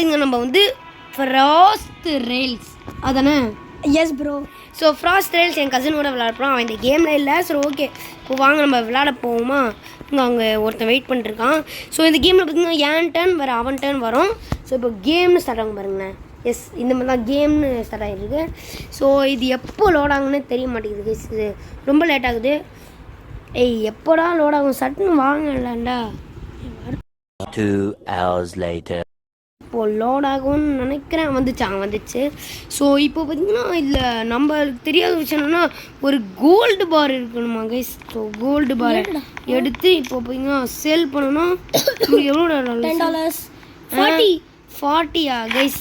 இங்கே நம்ம வந்து ஃப்ராஸ்ட் ரேல்ஸ் அதானே? Yes bro. So frost rails என் கசினோட விளாட்றோம். அவன் இந்த கேமில் இல்லை. ஸோ ஓகே, இப்போ வாங்க நம்ம விளாட போவோமா? இங்கே அங்கே ஒருத்தன் வெயிட் பண்ணிட்டுருக்கான். ஸோ இந்த கேமில் பார்த்திங்கன்னா என் டர்ன் வேறு அவன் டர்ன் வரும். ஸோ இப்போ கேம்னு ஸ்டார்ட் ஆகும் பாருங்களேன். எஸ், இந்த மாதிரி தான் கேம்னு ஸ்டார்ட் ஆகிருக்கு. ஸோ இது எப்போ லோட் ஆகுன்னு தெரிய மாட்டேங்குது. இது ரொம்ப லேட் ஆகுது. ஏய், எப்போடா லோட் ஆகும்? சட்டுன்னு வாங்கலாம்டா. 2 hours later. இப்போது லோட் ஆகும்னு நினைக்கிறேன். வந்துச்சு. ஸோ இப்போ பார்த்திங்கன்னா இதில் நம்மளுக்கு தெரியாத விஷயம் என்னென்னா ஒரு கோல்டு பார் இருக்கணுமா கைஸ். ஸோ கோல்டு பார் எடுத்து இப்போ பார்த்திங்கன்னா சேல் பண்ணணும். எவ்வளோ $10 40 கைஸ்.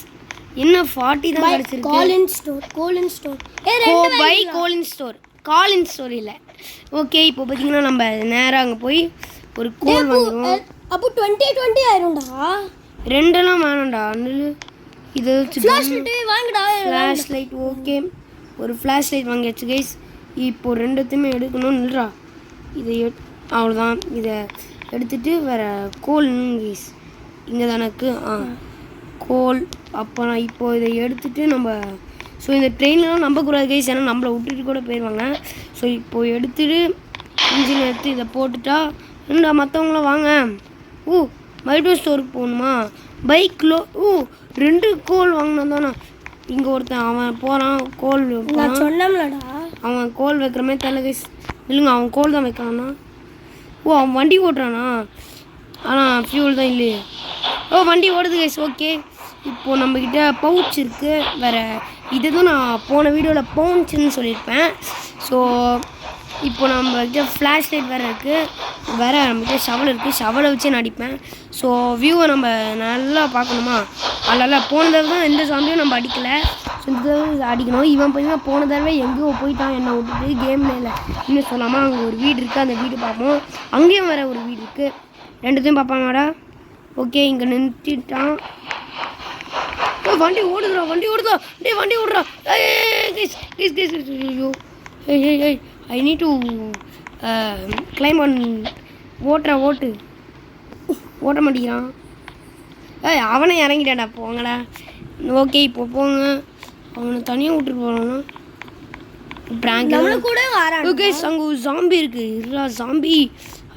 என்ன 40 தான் கிடச்சிருக்கு. கோலின் ஸ்டோர் இல்லை. ஓகே, இப்போ பார்த்திங்கன்னா நம்ம நேராக அங்கே போய் ஒரு கோல் வாங்குவோம். அப்போ 20 ஆயிரும்டா. ரெண்டெல்லாம் வேணாம்டா. இது வாங்கடா. Flash light. ஓகே, ஒரு ஃப்ளாஷ் லைட் வாங்கியாச்சு கைஸ். இப்போ ரெண்டுத்தையுமே எடுக்கணும். நில்றா. இதை அவ்வளோதான். இதை எடுத்துகிட்டு வேறு கோல் கைஸ் இங்கே தானக்கு. கோல். அப்போ நான் இப்போது இதை எடுத்துகிட்டு நம்ம ஸோ இந்த ட்ரெயின்லாம் நம்பக்கூடாது கைஸ், ஏன்னா நம்மளை விட்டுட்டு கூட போயிடுவாங்க. ஸோ இப்போது எடுத்துகிட்டு இன்ஜின் எடுத்து இதை போட்டுட்டா என்னடா மற்றவங்களாம் வாங்க. மைடோ ஸ்டோருக்கு போகணுமா? பைக்கில் 2 கோல் வாங்கினா தானே. இங்கே ஒருத்தன் அவன் போகிறான் கோல் சொன்னோம்லடா. அவன் கோல் வைக்கிற மாதிரி தெரியல கைஸ். இல்லைங்க, அவன் கோல் தான் வைக்கிறானா? அவன் வண்டி ஓட்டுறானா? ஆனால் ஃபியூல் தான் இல்லையே. வண்டி ஓடுது கைஸ். ஓகே, இப்போது நம்மக்கிட்ட பவுச் இருக்குது. வேறு இதை தான் நான் போன வீடியோவில் பவுச்சுன்னு சொல்லியிருப்பேன். ஸோ இப்போ நம்மக்கிட்ட ஃப்ளாஷ் லைட் வேறு இருக்குது. வேறு நம்மக்கிட்ட ஷவல் இருக்குது. ஷவலை வச்சு நான் அடிப்பேன். ஸோ வியூவை நம்ம நல்லா பார்க்கணுமா? அதனால் போன தடவை தான் எந்த சாம்பியும் நம்ம அடிக்கலை. ஸோ இந்த தடவை அடிக்கணும். இவன் பார்த்தீங்கன்னா போன தடவை எங்கேயோ போயிட்டான் என்னை விட்டுட்டு. கேமில் இல்லை இன்னும் சொல்லாமல் அங்கே ஒரு வீடு இருக்குது. அந்த வீடு பார்ப்போம். அங்கேயும் வேறு ஒரு வீடு இருக்குது. ரெண்டுத்தையும் பார்ப்பாங்கடா. ஓகே, இங்கே நிறுத்திட்டான். வண்டி ஓடுதுடா. டேய் வண்டி ஓடுறா. ஐயோ I need to claim on. ஓட்ட மாட்டேங்கிறான். அவனை இறங்கிட்டாடா. போங்கடா. ஓகே, இப்போ போங்க. அவனை தனியாக விட்டுட்டு போகிறான்னா பிராங்க் கூட வரான். ஓகே, அங்கே ஒரு ஜாம்பி இருக்குது. இல்லா ஜாம்பி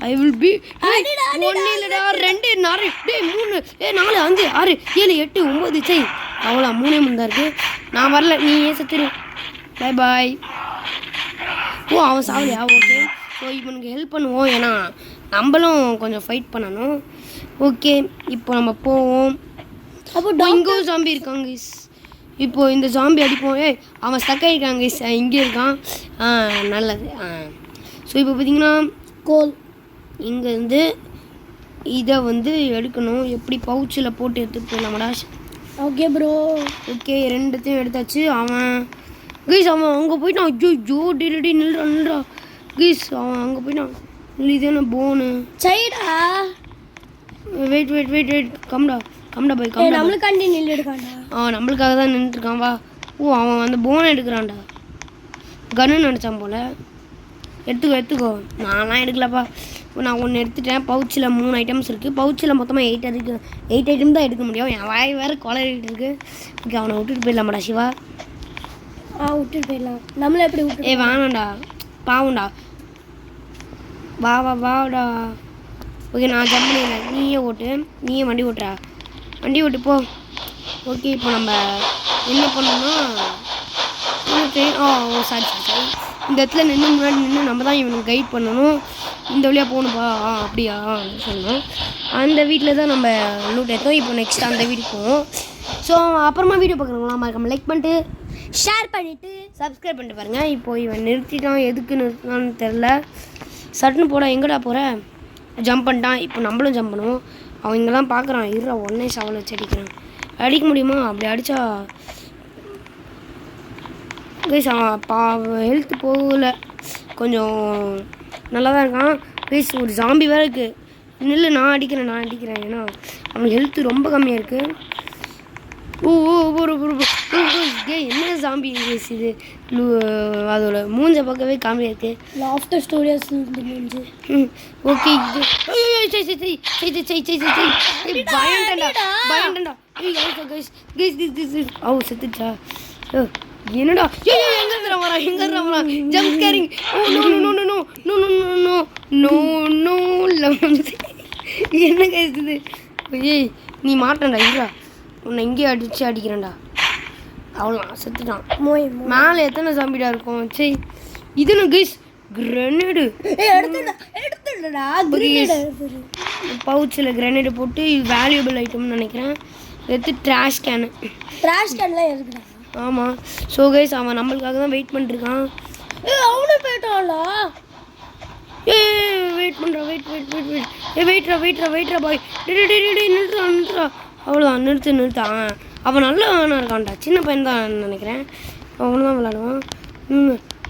ஐ வில் பி 1 இல்லைடா 2 4 3 4 5 6 7 8 9 சை அவ்வளோ 3 முந்தா இருக்குது. நான் வரல, நீ ஏன் சத்துரு. பாய். அவன் சாவலையா? ஓகே, ஸோ இவனுக்கு ஹெல்ப் பண்ணுவோம், ஏன்னா நம்மளும் கொஞ்சம் ஃபைட் பண்ணணும். ஓகே, இப்போ நம்ம போவோம். அப்போ இங்கே ஜாம்பி இருக்காங்க கைஸ். இப்போது இந்த ஜாம்பி அடிப்போம். அவன் ஸ்டக் ஆகிருக்காங்க கைஸ். இங்கே இருக்கான். நல்லது. ஸோ இப்போ பார்த்தீங்கன்னா கோல் இங்கேருந்து இதை வந்து எடுக்கணும். எப்படி பவுச்சில் போட்டு எடுத்துகிட்டு போயிடலாமடா. Okay bro. ஓகே, ரெண்டுத்தையும் எடுத்தாச்சு. அவன் கைஸ் அவன் அங்கே போயிட்டான். ஐயோ டெலிடி நில்றா கைஸ். அவன் அங்கே போயிட்டான். இது என்ன போனு சைடா. Wait கம்டா by கம்டா. நம்மளுக்காண்டி நின்று எடுக்காண்டா. நம்மளுக்காக தான் நின்றுட்டுருக்கான். வா. அவன் வந்து போனை எடுக்கிறான்டா. கன்னு நினச்சான் போல். எடுத்துக்கோ. நான்லாம் எடுக்கலப்பா. நான் ஒன்று எடுத்துட்டேன். பவுச்சில் 3 ஐட்டம்ஸ் இருக்குது. பவுச்சில் மொத்தமாக 8 ஐட்டம் தான் எடுக்க முடியும். என் வாய் வேறு குளறிட்டு இருக்கு. ஓகே, அவனை விட்டுட்டு போயிடலாமாடா சிவா? விட்டுட்டு போயிடலாம். நம்மளை எப்படி விட்டு? வேணாண்டா, பாவண்டா. வாடா. ஓகே, நான் ஜம்ப் பண்ணிடுறேன். நீயே வண்டி ஓட்டுறா. வண்டி ஓட்டு போ. ஓகே, இப்போ நம்ம என்ன பண்ணோம்னா சாரி இந்த இடத்துல முன்னாடி நின்று நம்ம தான் இவனுக்கு கைட் பண்ணணும். இந்த வழியாக போகணுப்பா. அப்படியா சொல்லணும். அந்த வீட்டில் தான் நம்ம லூட் எடுத்தோம். இப்போ நெக்ஸ்ட் அந்த வீட்டுக்கு போவோம். ஸோ அப்புறமா வீடியோ பார்க்குறவங்களாம் மறக்காம லைக் பண்ணிட்டு ஷேர் பண்ணிவிட்டு சப்ஸ்கிரைப் பண்ணிட்டு பாருங்கள். இப்போது இவன் நிறுத்திட்டான். எதுக்கு நிறுத்தினான்னு தெரில. சட்டுன்னு போட. எங்கடா போகிற? ஜம்ப் பண்ணிட்டான். இப்போ நம்மளும் ஜம்ப் பண்ணுவோம். அவன் இங்கெல்லாம் பார்க்குறான். உடனே சவலை வச்சு அடிக்க முடியுமா? அப்படி அடித்தா கைஸ் அவன் ஹெல்த் போகல. கொஞ்சம் நல்லா தான் இருக்கான் கைஸ். ஒரு ஜாம்பி வேறு இருக்குது. நில்லு, நான் அடிக்கிறேன். ஏன்னா அவனுக்கு ஹெல்த்து ரொம்ப கம்மியாக இருக்குது. என்ன ஜாம்பி கைஸ் இது? அதோட மூஞ்ச பார்க்கவே காமெடியாக இருக்குது. லாஃப்டர் ஸ்டோரிஸ் மூஞ்சி. ஓகே, இது பயன்டா. ஓ செத்துச்சா என்னடா எங்க இருந்து வரான் jump scaring oh no no no no no no no no no என்ன கைஸ் இது ஏய் நீ மாட்டேன்டா இருடா உன்னை இங்கேயே அடிக்கிறேன்டா அவ்வளோதான் செத்துட்டான் மேலே எத்தனை ஜாம்பிடா இருக்கும் சரி இது கைஸ் கிரனேடு பவுச்சில் கிரனேடு போட்டு இது வேல்யூபிள் ஐட்டம்னு நினைக்கிறேன் எடுத்து ட்ராஷ் கேன்லாம் இருக்குடா ஆமாம் ஸோ கைஸ் அவன் நம்மளுக்காக தான் வெயிட் பண்ணிருக்கான் அவனு போயிட்டான்டா வெயிட் பண்ணுறா வெயிட்ரா பாய் நிறுத்துறா அவ்வளோதான் நிறுத்தான் அவன் நல்லவனாக இருக்கான்டா சின்ன பையன் தான் நினைக்கிறேன் அவனு தான் விளாடுவான்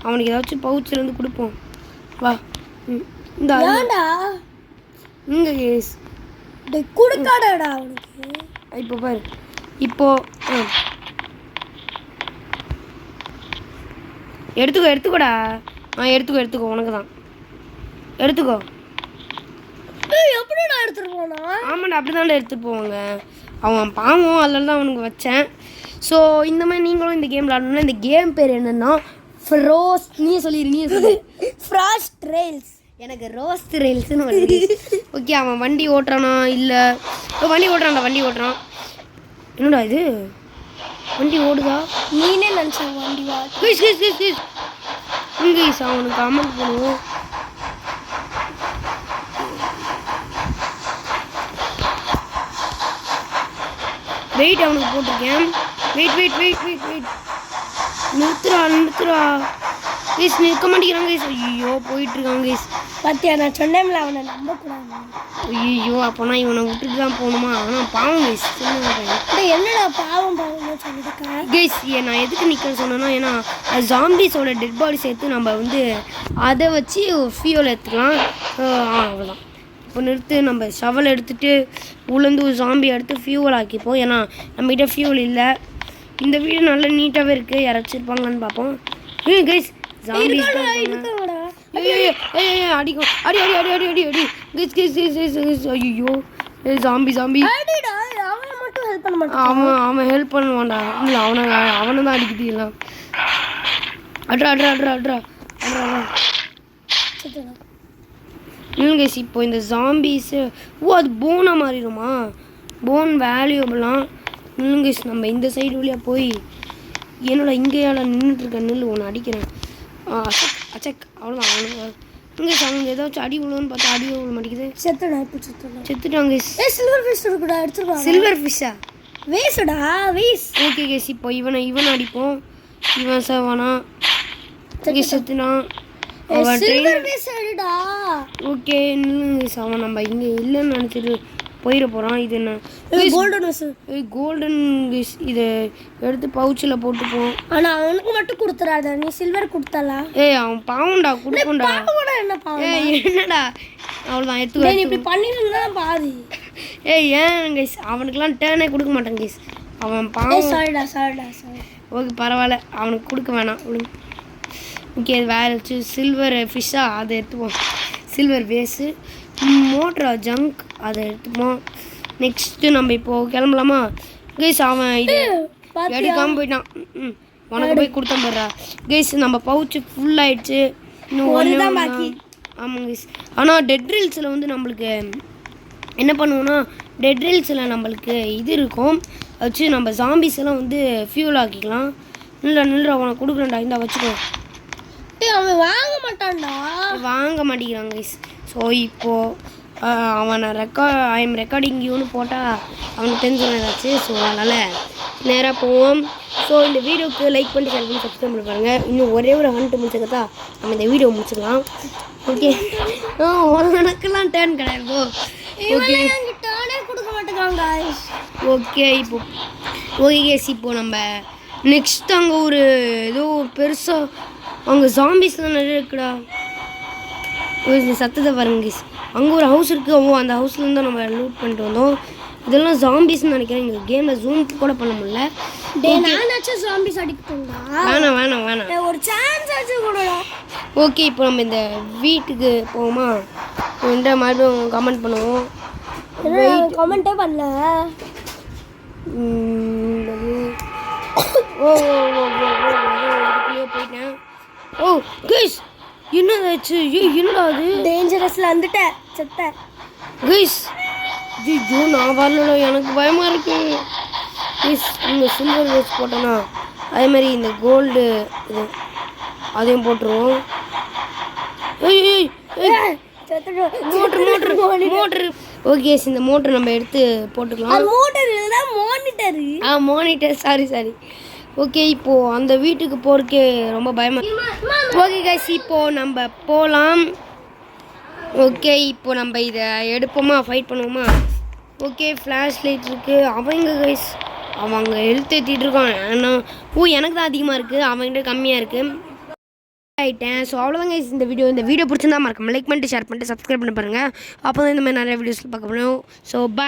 அவனுக்கு ஏதாச்சும் பவுச்சிலேருந்து கொடுப்போம் வா இந்த இங்கே கேஸ் கொடுக்காடா அவனுக்கு இப்போ பாரு இப்போ எடுத்துக்கோடா எடுத்துக்கோ உனக்கு தான் எடுத்துக்கோ எப்படிடா எடுத்துட்டு போனா ஆமாண்டா அப்படி தான்டா எடுத்துகிட்டு போவாங்க அவன் பாவம் அதில் தான் அவனுக்கு வச்சேன் ஸோ இந்த மாதிரி நீங்களும் இந்த கேம் விளாடணும்னா இந்த கேம் பேர் என்னென்னா நீயே சொல்லு ஃப்ராஸ்ட் ரெயில்ஸ் எனக்கு ரோஸ்ட் ரெயில்ஸ்னு வருது ஓகே அவன் வண்டி ஓட்டுறானா இல்லை வண்டி ஓட்டுறான் என்னடா இது வண்டி ஓடுதா நீனே நினச்சேன் வண்டி வா இங்கிலீஷ் அவனுக்கு அமௌண்ட் பண்ணுவோம் வெயிட் அவனுக்கு போட்டிருக்கேன் வெயிட் நிறுத்துறா கைஸ் நிற்க மாட்டேங்கிறாங்க கைஸ் ஐயோ போயிட்டு இருக்காங்க கைஸ் பத்தியா நான் சொன்னேன்ல அவனை நம்பக்கூடாது ஐயோ அப்போனா இவனை விட்டுட்டு தான் போகணுமா ஆனால் பாவம் கைஸ் என்னடா பாவம் சொல்லிருக்கா கைஸ் நான் எதுக்கு நிற்கிறேன்னு சொன்னேன்னா ஏன்னா ஜாம்பிஸோட டெட் பாடி சேர்த்து நம்ம வந்து அதை வச்சு ஃபியூல் எடுத்துக்கலாம் அவ்வளோதான் இப்போ நிறுத்து நம்ம ஷவல் எடுத்துகிட்டு உளுந்து ஒரு ஜாம்பி எடுத்து ஃபியூவல் ஆக்கிப்போம் ஏன்னா நம்மகிட்ட ஃபியூல் இல்லை இந்த வீடு நல்லா நீட்டாகவே இருக்குது யாராச்சும் இருப்பாங்கன்னு பார்ப்போம் கைஸ் ஜாம்பி அடிக்கும் அடி கைஸ் ஐயோ ஜாம்பி அவன் ஹெல்ப் பண்ணுவான்டா இல்லை அவனை தான் அடிக்குது எல்லாம் அட்ரா கைஸ் இப்போ இந்த ஜாம்பிஸு அது போனாக மாறிடுமா போன் வேல்யூபிளாம் கைஸ் நம்ம இந்த சைடு வழியாக போய் என்னோட இங்கேயால நின்றுட்டுருக்க நெல் ஒன்று அடிக்கிறேன் அச்சக் அவ்வளோதான் அவனுக்கு ஏதாச்சும் அடி விழுன்னு பார்த்தா அடி விழ மாட்டேங்குது செத்துட்டாங்க சில்வர் ஃபிஷ்ஷா ஓகே கேஸ் இப்போ இவனை அடிப்போம் இவன் சேவானா செத்துனான் ஓகே அவன் நம்ம இங்கே இல்லைன்னு நினச்சிட்டு போயிட போகிறான் இது என்ன கோல்டன் இதை எடுத்து பவுச்சில் போட்டுப்போம் ஆனால் அவனுக்கு மட்டும் கொடுத்துறாத நீ சில்வர் கொடுத்தலா அவன் பாவம்டா கொடுப்போம்டா என்ன பாவம் என்னடா அவ்வளோதான் எடுத்துக்கோ இப்படி பண்ணிருந்தா பாதி ஏன் கைஸ் அவனுக்குலாம் டேர்னே கொடுக்க மாட்டான் கைஸ் அவன் பாவம் சாரிடா ஓகே பரவாயில்ல அவனுக்கு கொடுக்க வேணாம் ஓகே வேறு ஏதாச்சும் சில்வர் ஃபிஷ்ஷாக அதை எடுத்துப்போம் சில்வர் வேஸு மோட்ரா ஜங்க் அதை எடுத்துப்போம் நெக்ஸ்ட்டு நம்ம இப்போது கிளம்பலாமா கைஸ் அவன் இது எடுக்காமல் போயிட்டான் உனக்கு போய் கொடுத்தேன் போடுறா கைஸ் நம்ம பவுச்சு ஃபுல் ஆயிடுச்சு இன்னும் ஒன்று ஆமாங்க கைஸ் ஆனால் டெட் ரீல்ஸில் வந்து நம்மளுக்கு என்ன பண்ணுவோன்னா டெட் ரீல்ஸில் நம்மளுக்கு இது இருக்கும் வச்சு நம்ம ஜாம்பிஸ் எல்லாம் வந்து ஃபியூல் ஆக்கிக்கலாம் நில்ற அவனை கொடுக்குறேன்டா இந்த வச்சுக்கோ அவன் வாங்க மாட்டேங்கிறாங்க கைஸ் ஸோ இப்போது அவனை ரெக்கார்டிங் யூன்னு போட்டால் அவனுக்கு தெரிஞ்சுக்கணும் ஏதாச்சு ஸோ அதனால் நேராக போவோம் ஸோ இந்த வீடியோக்கு லைக் பண்ணி ஷேர் பண்ணி சப்ஸ்கிரைப் பண்ணி பாருங்கள் இன்னும் ஒரே ஒரு ஹண்ட் முடிச்சுக்கத்தா நம்ம இந்த வீடியோ முடிச்சுக்கலாம் ஓகே உனக்கெல்லாம் டேர்ன் கிடையாது ஓகே கொடுக்க மாட்டேங்காங்க ஓகே ஓகே கேஸ் இப்போது நம்ம நெக்ஸ்ட் அங்கே ஒரு ஏதோ பெருசாக அங்கே ஜாம்பிஸ்லாம் நிறைய இருக்குடா இந்த சத்தத்தை பாருங்க கேஸ் அங்கே ஒரு ஹவுஸ் இருக்குது அந்த ஹவுஸ்லேருந்து தான் நம்ம லூட் பண்ணிட்டு வந்தோம் இதெல்லாம் ஜாம்பிஸ்ன்னு நினைக்கிறேன் இங்கே கேமில் ஜூம் கூட பண்ண முடியல வேணாம் ஒரு சான்ஸ் ஆச்சு கொடுடா ஓகே இப்போ நம்ம இந்த வீட்டுக்கு போவோமா மறுபடியும் கமெண்ட் பண்ணுவோம் கமெண்ட்டே பண்ணல ஓ ஓ ஓ ஓ ஓ இதுக்குள்ளேயே போயிட்டேன். ஓ கைஸ் என்னதாச்சு? என்னடா அது? டேஞ்சரஸ்ல வந்துட்டேன், செத்தேன். கைஸ் ஐயோ நான் வரல, எனக்கு பயமாக இருக்கு. கைஸ் இந்த சில்வர் வேஸ்ட் போட்டேன்னா அதே மாதிரி இந்த கோல்டு இது அதையும் போட்டுருவோம். மோட்ரு ஓகே, இந்த மோட்ரு நம்ம எடுத்து போட்டுக்கலாம். Monitor sorry okay. இப்போது அந்த வீட்டுக்கு போகிறதுக்கே ரொம்ப பயமாக. ஓகே கைஸ் இப்போது நம்ம போகலாம். ஓகே இப்போது நம்ம இதை எடுப்போமா, ஃபைட் பண்ணுவோமா? ஓகே ஃப்ளாஷ் லைட் இருக்குது. அவங்க கைஸ் அவங்க எடுத்துட்டு இருக்கான். ஏன்னா எனக்கு தான் அதிகமாக இருக்குது, அவங்ககிட்ட கம்மியாக இருக்குது. ஆகிட்டேன். ஸோ அவ்வளோதான் கைஸ் இந்த வீடியோ பிடிச்சிருந்தா மறக்காம லைக் பண்ணிட்டு ஷேர் பண்ணிட்டு சப்ஸ்கிரைப் பண்ணி பாருங்கள். அப்போ தான் இந்த மாதிரி நிறைய வீடியோஸ் பார்க்க முடியும். So bye.